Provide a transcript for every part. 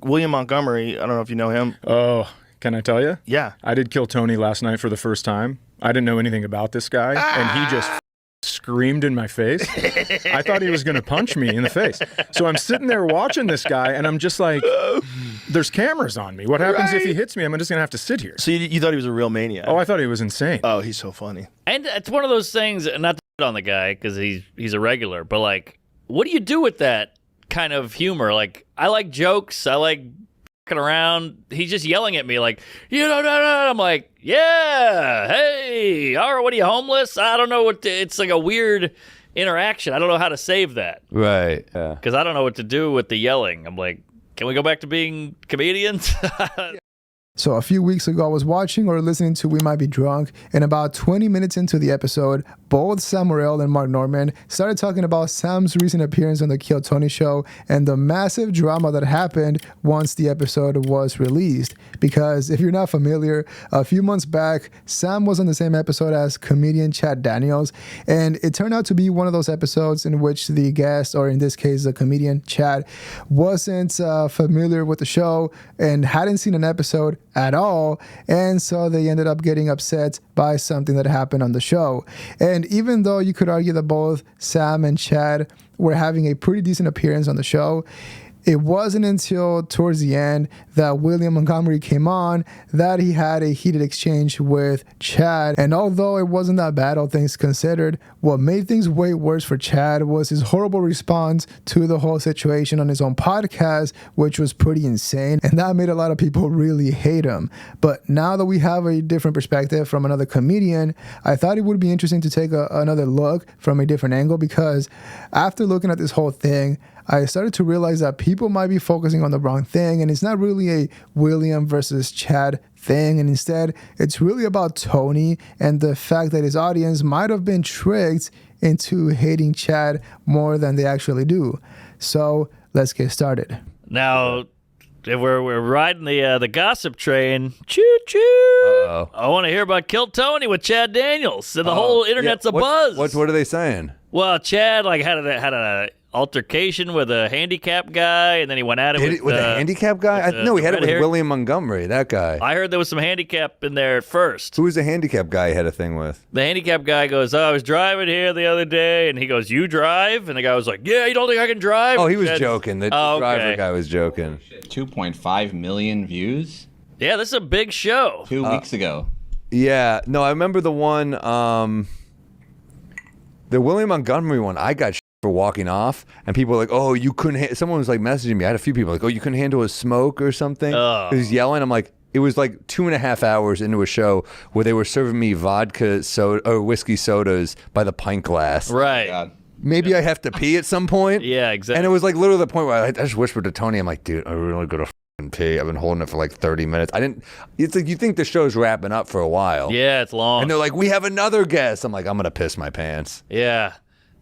William Montgomery, I don't know if you know him. Oh, can I tell you? Yeah. I did Kill Tony last night for the first time. I didn't know anything about this guy, and he just screamed in my face. I thought he was going to punch me in the face. So I'm sitting there watching this guy, and I'm just like, there's cameras on me. What happens if he hits me? I'm just going to have to sit here. So you thought he was a real maniac? Oh, I thought he was insane. Oh, he's so funny. And it's one of those things, not to put on the guy because he's a regular, but like, what do you do with that kind of humor? Like, I like jokes. I like fucking around. He's just yelling at me like, no. I'm like, yeah, hey, all right, what are you, homeless? I don't know it's like a weird interaction. I don't know how to save that. Right. Yeah. Because I don't know what to do with the yelling. I'm like, can we go back to being comedians? So a few weeks ago, I was watching or listening to We Might Be Drunk, and about 20 minutes into the episode, both Sam Morril and Mark Norman started talking about Sam's recent appearance on the Kill Tony show and the massive drama that happened once the episode was released. Because if you're not familiar, a few months back, Sam was on the same episode as comedian Chad Daniels, and it turned out to be one of those episodes in which the guest, or in this case, the comedian Chad, wasn't familiar with the show and hadn't seen an episode at all, and so they ended up getting upset by something that happened on the show. And even though you could argue that both Sam and Chad were having a pretty decent appearance on the show, it wasn't until towards the end that William Montgomery came on that he had a heated exchange with Chad. And although it wasn't that bad, all things considered, what made things way worse for Chad was his horrible response to the whole situation on his own podcast, which was pretty insane. And that made a lot of people really hate him. But now that we have a different perspective from another comedian, I thought it would be interesting to take another look from a different angle, because after looking at this whole thing, I started to realize that people might be focusing on the wrong thing, and it's not really a William versus Chad thing, and instead it's really about Tony and the fact that his audience might have been tricked into hating Chad more than they actually do. So let's get started. Now, if we're riding the gossip train, choo choo. Uh-oh. I want to hear about Kill Tony with Chad Daniels, and the whole internet's abuzz. What are they saying? Well, Chad had a altercation with a handicapped guy, and then he went at it with a handicapped guy. No, he had it with red-haired- William Montgomery. That guy. I heard there was some handicap in there at first. Who was the handicapped guy he had a thing with? The handicapped guy goes, I was driving here the other day, and he goes, you drive? And the guy was like, yeah, you don't think I can drive? Oh, he was Chad's- joking. The driver guy was joking. 2.5 million views Yeah, this is a big show. 2 weeks ago. Yeah. No, I remember the one, the William Montgomery one. I got for walking off, and people were like, oh, you couldn't someone was like messaging me. I had a few people like, oh, you couldn't handle a smoke or something. Oh. He was yelling. I'm like, it was like 2.5 hours into a show where they were serving me vodka soda or whiskey sodas by the pint glass. Right. God. Maybe I have to pee at some point. Yeah, exactly. And it was like literally the point where I just whispered to Tony, I'm like, dude, I'm really gonna f***ing pee. I've been holding it for like 30 minutes. It's like you think the show's wrapping up for a while. Yeah, it's long. And they're like, we have another guest. I'm like, I'm gonna piss my pants. Yeah.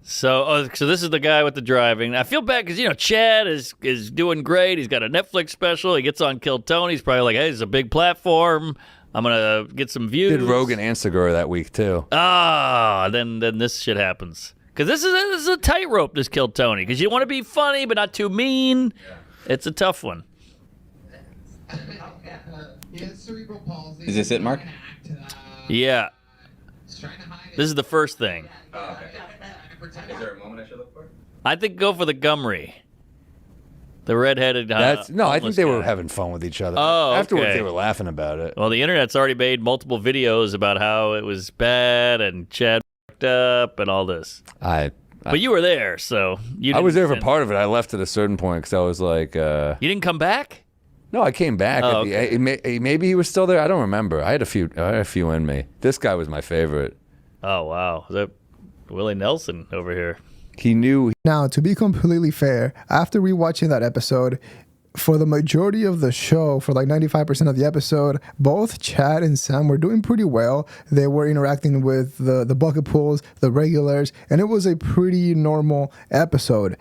So this is the guy with the driving. I feel bad because, Chad is doing great. He's got a Netflix special. He gets on Kill Tony. He's probably like, hey, this is a big platform. I'm going to get some views. Did Rogan and Segura that week, too. Then this shit happens. Because this is a tightrope, this Kill Tony. Because you want to be funny, but not too mean. Yeah. It's a tough one. Is this it, Mark? Yeah. This is the first thing. Oh, okay. Is there a moment I should look for? I think go for the Gumry. The redheaded. I think they were guy. having fun with each other. Oh, okay. Afterwards, they were laughing about it. Well, the internet's already made multiple videos about how it was bad and Chad fucked up and all this. But you were there, so I was there for part of it. I left at a certain point because I was like, You didn't come back? No, I came back. Oh, okay. Maybe he was still there. I don't remember. I had a few in me. This guy was my favorite. Oh wow, is that Willie Nelson over here? He knew. Now, to be completely fair, after rewatching that episode, for the majority of the show, for like 95% of the episode, both Chad and Sam were doing pretty well. They were interacting with the bucket pools, the regulars, and it was a pretty normal episode.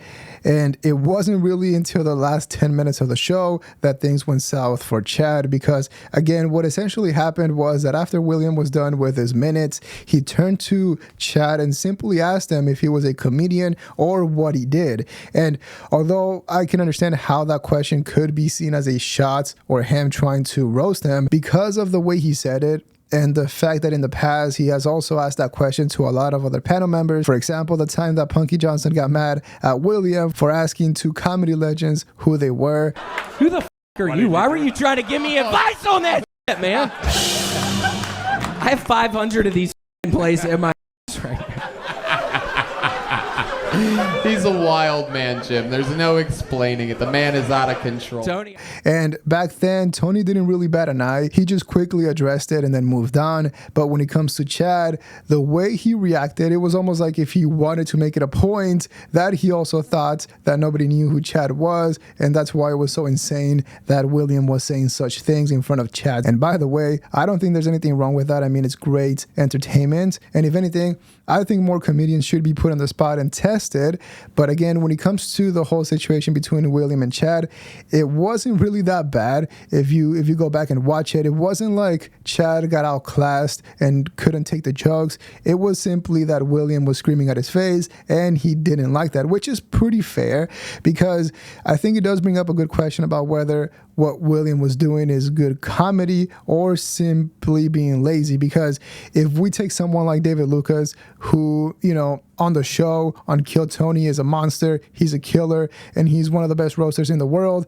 And it wasn't really until the last 10 minutes of the show that things went south for Chad, because again, what essentially happened was that after William was done with his minutes, he turned to Chad and simply asked him if he was a comedian or what he did. And although I can understand how that question question could be seen as a shot or him trying to roast him because of the way he said it. And the fact that in the past, he has also asked that question to a lot of other panel members. For example, the time that Punky Johnson got mad at William for asking two comedy legends who they were. Who the f*** are you? Why were you trying to give me advice on that shit, man? I have 500 of these in place in my right now. He's a wild man, Jim. There's no explaining it. The man is out of control. Tony. And back then, Tony didn't really bat an eye. He just quickly addressed it and then moved on. But when it comes to Chad, the way he reacted, it was almost like if he wanted to make it a point that he also thought that nobody knew who Chad was. And that's why it was so insane that William was saying such things in front of Chad. And by the way, I don't think there's anything wrong with that. I mean, it's great entertainment. And if anything, I think more comedians should be put on the spot and tested. But again, when it comes to the whole situation between William and Chad, it wasn't really that bad. If you go back and watch it, it wasn't like Chad got outclassed and couldn't take the jokes. It was simply that William was screaming at his face and he didn't like that, which is pretty fair because I think it does bring up a good question about whether what William was doing is good comedy or simply being lazy. Because if we take someone like David Lucas, who, you know, on the show on Kill Tony is a monster, he's a killer, and he's one of the best roasters in the world,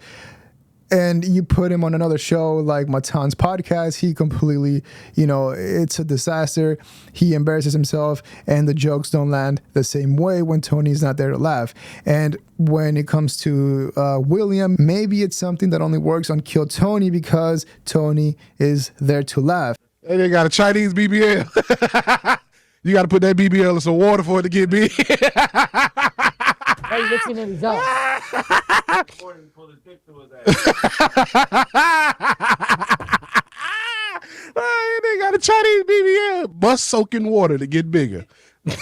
and you put him on another show like Matan's podcast, he completely, you know, it's a disaster. He embarrasses himself and the jokes don't land the same way when Tony's not there to laugh. And when it comes to William, maybe it's something that only works on Kill Tony because Tony is there to laugh. And they got a Chinese BBL. You got to put that BBL in some water for it to get big. Why are you looking at his eyes? They got a Chinese BBL. Must soak in water to get bigger. You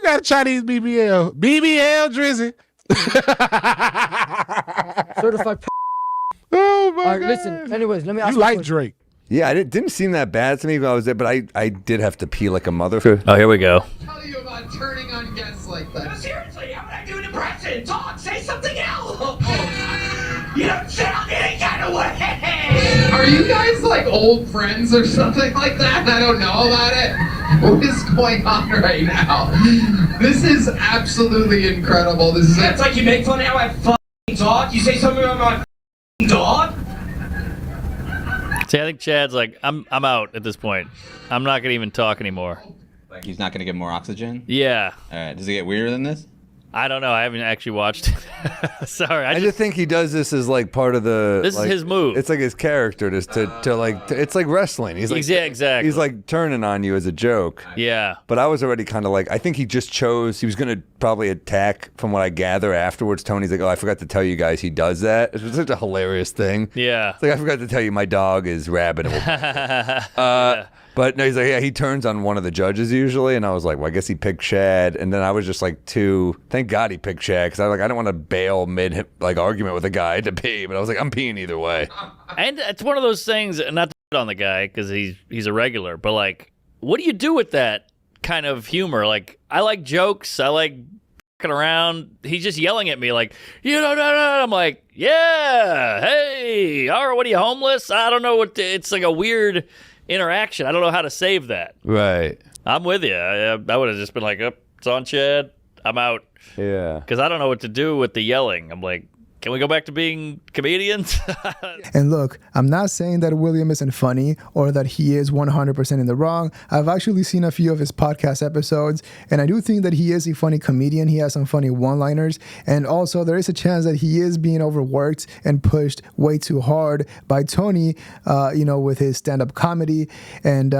got a Chinese BBL. BBL Drizzy. Certified. Oh my God. Listen, anyways, let me ask you. You Like Drake. Yeah, it didn't seem that bad to me when I was there, but I did have to pee like a mother. Oh, here we go. Tell you about turning on guests like that. No, seriously, how would I do an impression? Talk, say something else. You don't sound any kind of way. Are you guys like old friends or something like that? I don't know about it. What is going on right now? This is absolutely incredible. This is It's like you make fun of how I fucking talk. You say something about my fucking dog. See, I think Chad's like, I'm out at this point. I'm not gonna even talk anymore. Like he's not gonna get more oxygen? Yeah. All right. Does it get weirder than this? I don't know. I haven't actually watched it. Sorry. I just think he does this as like part of the. This is his move. It's like his character, just to like. It's like wrestling. He's like exactly. He's like turning on you as a joke. Yeah. But I was already kind of like, I think he just chose. He was gonna probably attack. From what I gather afterwards, Tony's like, "Oh, I forgot to tell you guys he does that." It's such a hilarious thing. Yeah. It's like I forgot to tell you my dog is rabid. Yeah. But no, he's like, yeah, he turns on one of the judges usually, and I was like, well, I guess he picked Chad, and then I was just like, thank God he picked Chad, because I didn't want to bail mid like argument with a guy to pee, but I was like, I'm peeing either way. And it's one of those things, not to on the guy because he's a regular, but like, what do you do with that kind of humor? Like, I like jokes, I like fucking around. He's just yelling at me like, you know, I'm like, yeah, hey, all right, what are you, homeless? I don't know it's like a weird interaction. I don't know how to save that. Right. I'm with you. I would have just been like, oh, it's on Chad. I'm out. Yeah. Because I don't know what to do with the yelling. I'm like, can we go back to being comedians? And look, I'm not saying that William isn't funny or that he is 100% in the wrong. I've actually seen a few of his podcast episodes, and I do think that he is a funny comedian. He has some funny one-liners, and also there is a chance that he is being overworked and pushed way too hard by Tony, with his stand-up comedy. And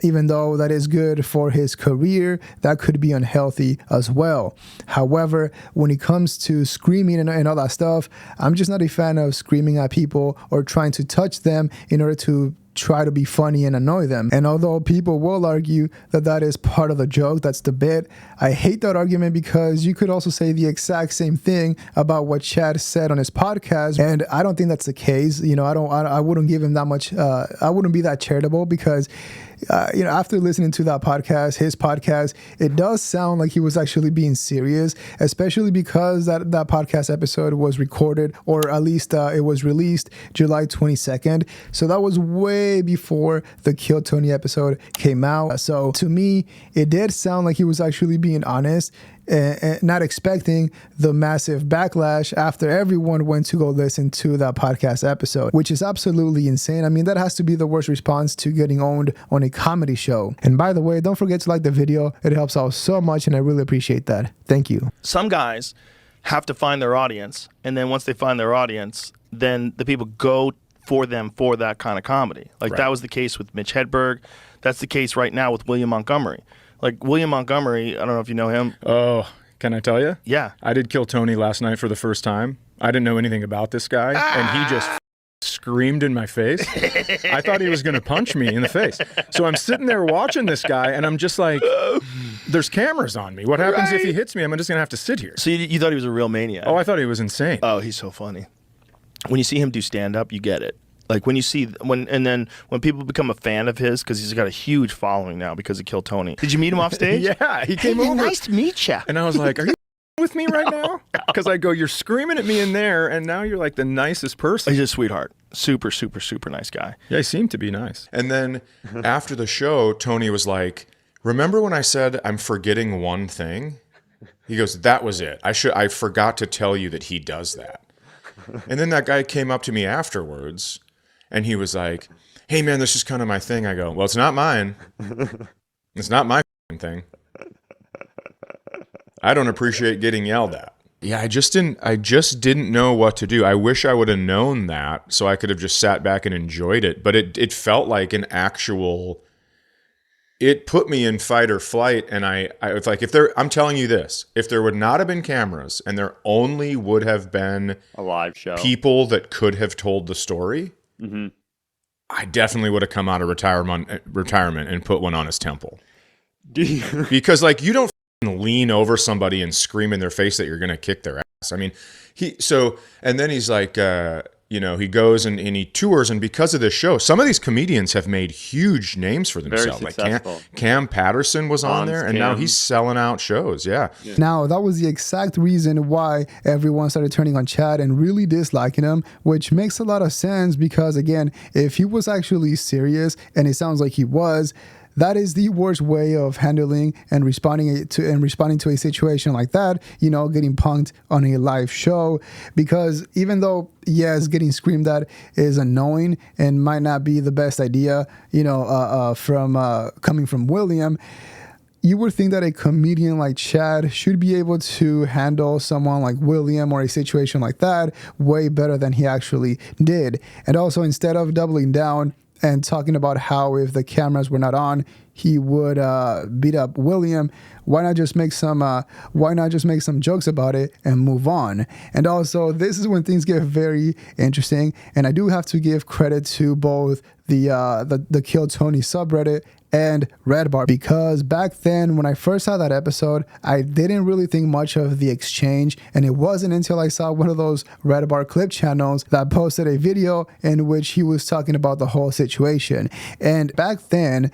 even though that is good for his career, that could be unhealthy as well. However, when it comes to screaming and all that stuff, I'm just not a fan of screaming at people or trying to touch them in order to try to be funny and annoy them. And although people will argue that that is part of the joke, that's the bit, I hate that argument because you could also say the exact same thing about what Chad said on his podcast, and I don't think that's the case. You know, I wouldn't give him that much. I wouldn't be that charitable because you know, after listening to that podcast, his podcast, it does sound like he was actually being serious, especially because that podcast episode was recorded, or at least it was released July 22nd. So that was way before the Kill Tony episode came out. So to me, it did sound like he was actually being honest, and not expecting the massive backlash after everyone went to go listen to that podcast episode, which is absolutely insane. I mean, that has to be the worst response to getting owned on a comedy show. And by the way, don't forget to like the video. It helps out so much, and I really appreciate that. Thank you. Some guys have to find their audience, and then once they find their audience, then the people go for them for that kind of comedy. Like that was the case with Mitch Hedberg. That's the case right now with William Montgomery. Like William Montgomery, I don't know if you know him. Oh, can I tell you? Yeah. I did Kill Tony last night for the first time. I didn't know anything about this guy, and he just screamed in my face. I thought he was going to punch me in the face. So I'm sitting there watching this guy, and I'm just like, there's cameras on me. What happens if he hits me? I'm just going to have to sit here. So you thought he was a real maniac? Oh, I thought he was insane. Oh, he's so funny. When you see him do stand-up, you get it. Like when you see when people become a fan of his, because he's got a huge following now because of Kill Tony. Did you meet him off stage? Yeah, he came over. Nice to meet you. And I was like, are you with me right now? Because I go, you're screaming at me in there, and now you're like the nicest person. He's a sweetheart. Super, super, super nice guy. Yeah, he seemed to be nice. And then after the show, Tony was like, remember when I said I'm forgetting one thing? He goes, that was it. I forgot to tell you that he does that. And then that guy came up to me afterwards, and he was like, hey, man, this is kind of my thing. I go, well, it's not mine. It's not my thing. I don't appreciate getting yelled at. Yeah, I just didn't know what to do. I wish I would have known that so I could have just sat back and enjoyed it. But it felt like an actual, it put me in fight or flight. And I was like, I'm telling you this, if there would not have been cameras and there only would have been a live show, people that could have told the story, I definitely would have come out of retirement and put one on his temple. Because like, you don't lean over somebody and scream in their face that you're going to kick their ass. I mean, and then he's like, he goes and he tours, and because of this show, some of these comedians have made huge names for themselves. Like Cam Patterson was on there, and now he's selling out shows. Yeah. Now, that was the exact reason why everyone started turning on Chad and really disliking him, which makes a lot of sense because, again, if he was actually serious, and it sounds like he was, that is the worst way of handling and responding to a situation like that, getting punked on a live show. Because even though, yes, getting screamed at is annoying and might not be the best idea, coming from William, you would think that a comedian like Chad should be able to handle someone like William or a situation like that way better than he actually did. And also, instead of doubling down and talking about how if the cameras were not on, he would beat up William, why not just make some jokes about it and move on? And also, this is when things get very interesting, and I do have to give credit to both the Kill Tony subreddit and Red Bar, because back then when I first saw that episode, I didn't really think much of the exchange, and it wasn't until I saw one of those Red Bar clip channels that posted a video in which he was talking about the whole situation. And back then,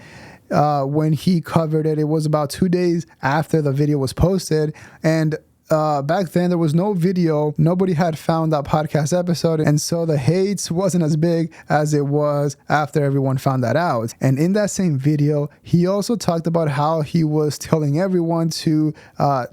when he covered it, it was about 2 days after the video was posted, and back then there was no video, nobody had found that podcast episode, and so the hates wasn't as big as it was after everyone found that out. And in that same video, he also talked about how he was telling everyone to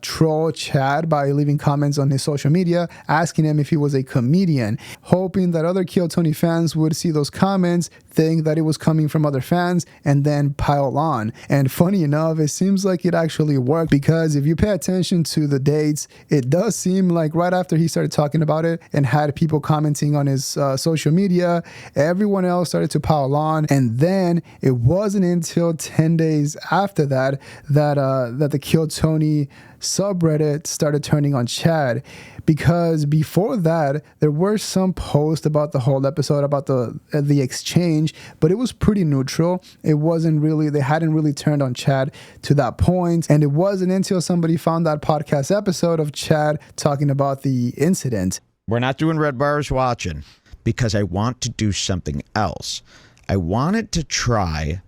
troll Chad by leaving comments on his social media, asking him if he was a comedian, hoping that other Kill Tony fans would see those comments, think that it was coming from other fans, and then pile on. And funny enough, it seems like it actually worked, because if you pay attention to the dates, it does seem like right after he started talking about it and had people commenting on his social media, everyone else started to pile on. And then it wasn't until 10 days after that the Kill Tony subreddit started turning on Chad, because before that there were some posts about the whole episode, about the exchange, but it was pretty neutral. It wasn't really, they hadn't really turned on Chad to that point, and it wasn't until somebody found that podcast episode of Chad talking about the incident. We're not doing Red Bars Watching because I want to do something else. I wanted to try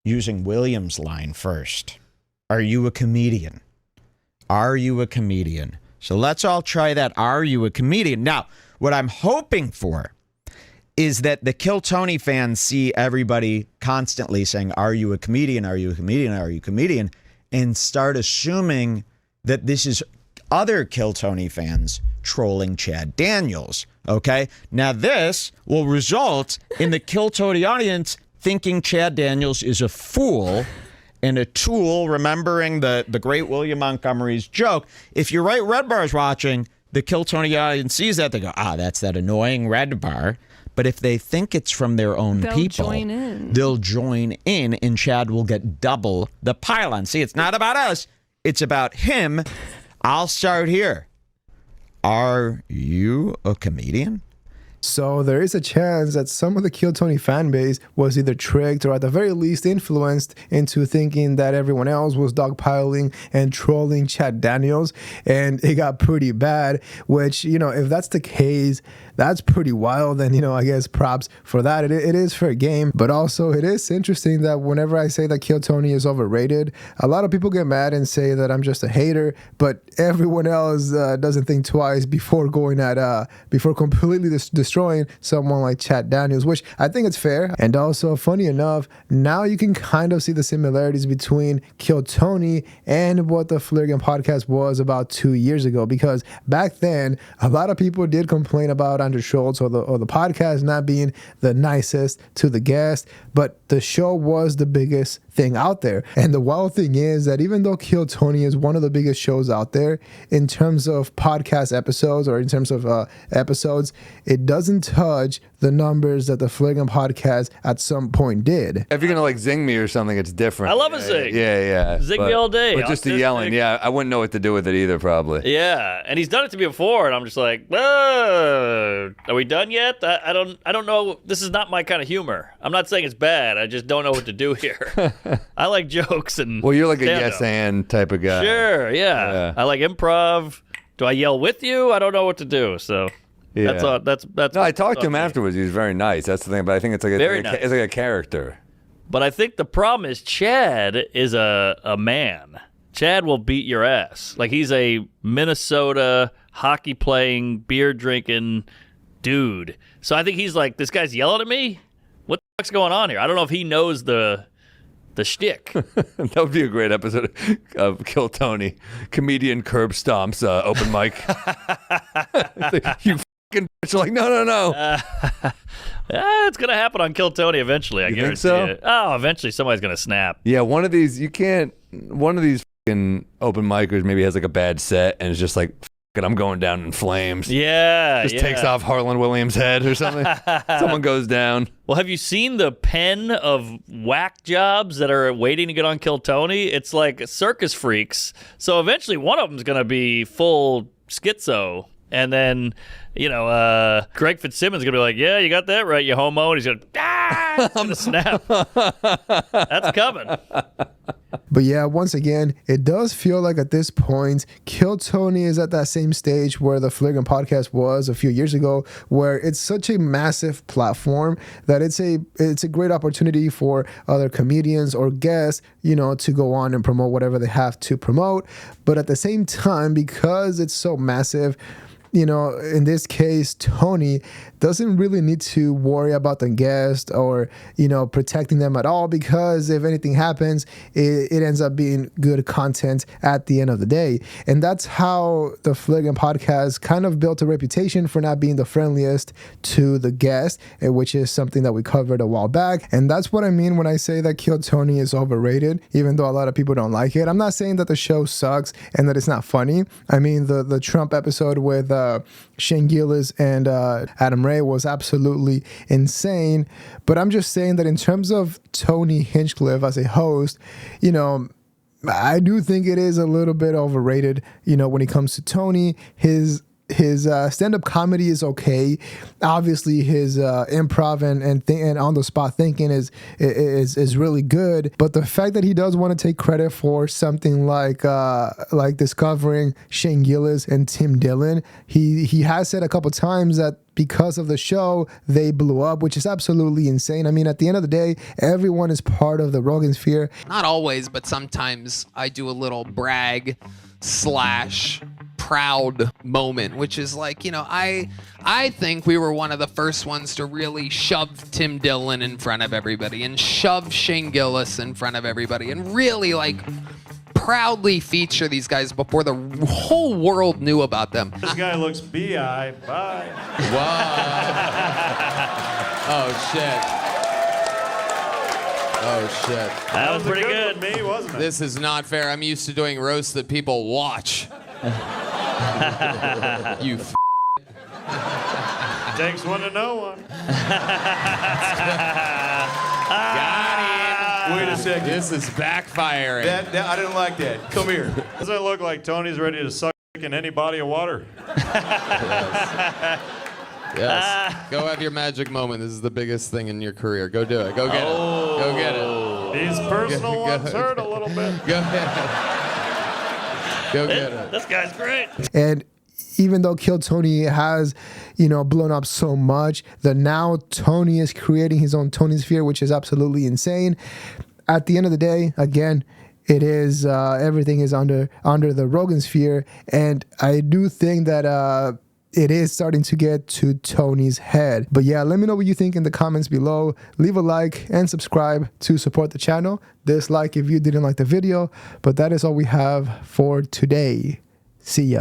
using William's line first. Are you a comedian? Are you a comedian? So let's all try that. Are you a comedian? Now, what I'm hoping for is that the Kill Tony fans see everybody constantly saying, are you a comedian? Are you a comedian? Are you a comedian? And start assuming that this is other Kill Tony fans trolling Chad Daniels. Okay? Now this will result in the Kill Tony audience thinking Chad Daniels is a fool and a tool, remembering the great William Montgomery's joke. If you write Red Bars Watching, the Kill Tony audience sees that, they go, that's that annoying Red Bar. But if they think it's from their own people, they'll join in, and Chad will get double the pylon. See, it's not about us. It's about him. I'll start here. Are you a comedian? So there is a chance that some of the Kill Tony fan base was either tricked or at the very least influenced into thinking that everyone else was dogpiling and trolling Chad Daniels, and it got pretty bad, which, if that's the case, that's pretty wild. And, I guess props for that. It is fair game, but also it is interesting that whenever I say that Kill Tony is overrated, a lot of people get mad and say that I'm just a hater, but everyone else doesn't think twice before before completely destroying someone like Chad Daniels, which I think it's fair. And also, funny enough, now you can kind of see the similarities between Kill Tony and what the Flagrant podcast was about 2 years ago, because back then a lot of people did complain about Andrew Schultz or the podcast not being the nicest to the guest, but the show was the biggest thing out there. And the wild thing is that even though Kill Tony is one of the biggest shows out there in terms of podcast episodes or in terms of episodes, it doesn't touch the numbers that the Flagrant podcast at some point did. If you're gonna zing me or something, it's different. I love a zing. Yeah. Zing me all day. But just the yelling, I wouldn't know what to do with it either, probably. Yeah, and he's done it to me before, and I'm just like, are we done yet? I don't know. This is not my kind of humor. I'm not saying it's bad. I just don't know what to do here. I like jokes and well, you're like a stand-up. yes and type of guy. Sure, yeah. I like improv. Do I yell with you? I don't know what to do. So that's all. That's. No, I talked to him afterwards. He was very nice. That's the thing. But I think it's like it's like a character. But I think the problem is Chad is a man. Chad will beat your ass. Like, he's a Minnesota hockey playing, beer drinking dude. So I think he's like, this guy's yelling at me? What the fuck's going on here? I don't know if he knows the shtick. That would be a great episode of Kill Tony. Comedian curb stomps open mic. You fucking bitch. Like, no. It's going to happen on Kill Tony eventually, I guarantee think so? it. Oh, eventually somebody's going to snap. Yeah, one of these fucking open micers maybe has like a bad set and is just like, fuck it, I'm going down in flames. Yeah. Just takes off Harlan Williams' head or something. Someone goes down. Well, have you seen the pen of whack jobs that are waiting to get on Kill Tony? It's like circus freaks. So eventually one of them's going to be full schizo. And then, Greg Fitzsimmons is going to be like, yeah, you got that right, you homo. And he's going to snap. That's coming. But yeah, once again, it does feel like at this point, Kill Tony is at that same stage where the Flagrant podcast was a few years ago, where it's such a massive platform that it's a great opportunity for other comedians or guests, to go on and promote whatever they have to promote. But at the same time, because it's so massive, in this case, Tony doesn't really need to worry about the guest or, protecting them at all, because if anything happens, it ends up being good content at the end of the day. And that's how the Flagrant podcast kind of built a reputation for not being the friendliest to the guest, which is something that we covered a while back. And that's what I mean when I say that Kill Tony is overrated, even though a lot of people don't like it. I'm not saying that the show sucks and that it's not funny. I mean, the Trump episode with Shane Gillis and Adam Ray was absolutely insane, but I'm just saying that in terms of Tony Hinchcliffe as a host, I do think it is a little bit overrated. You know, when it comes to Tony, his stand-up comedy is okay. Obviously, his improv and on the spot thinking is really good. But the fact that he does want to take credit for something like discovering Shane Gillis and Tim Dillon, he has said a couple times that because of the show they blew up, which is absolutely insane. I mean, at the end of the day, everyone is part of the Rogan sphere. Not always, but sometimes I do a little brag / proud moment, which is like, you know, I think we were one of the first ones to really shove Tim Dillon in front of everybody and shove Shane Gillis in front of everybody and really like proudly feature these guys before the whole world knew about them. This guy looks bi. Bye. Oh shit. Oh shit. That was pretty good. Me, wasn't it? This is not fair. I'm used to doing roasts that people watch. You Takes one to know one. got him. Wait a second. This is backfiring. That I didn't like that. Come here. Doesn't it look like Tony's ready to suck in any body of water? Yes. Go have your magic moment. This is the biggest thing in your career. Go do it. Go get it. Go get it. These personal ones hurt a little bit. Go get it. Go get it. This guy's great. And even though Kill Tony has, you know, blown up so much, that now Tony is creating his own Tony sphere, which is absolutely insane. At the end of the day, again, it is everything is under the Rogan sphere, and I do think that it is starting to get to Tony's head. But yeah, let me know what you think in the comments below. Leave a like and subscribe to support the channel. Dislike if you didn't like the video. But that is all we have for today. See ya.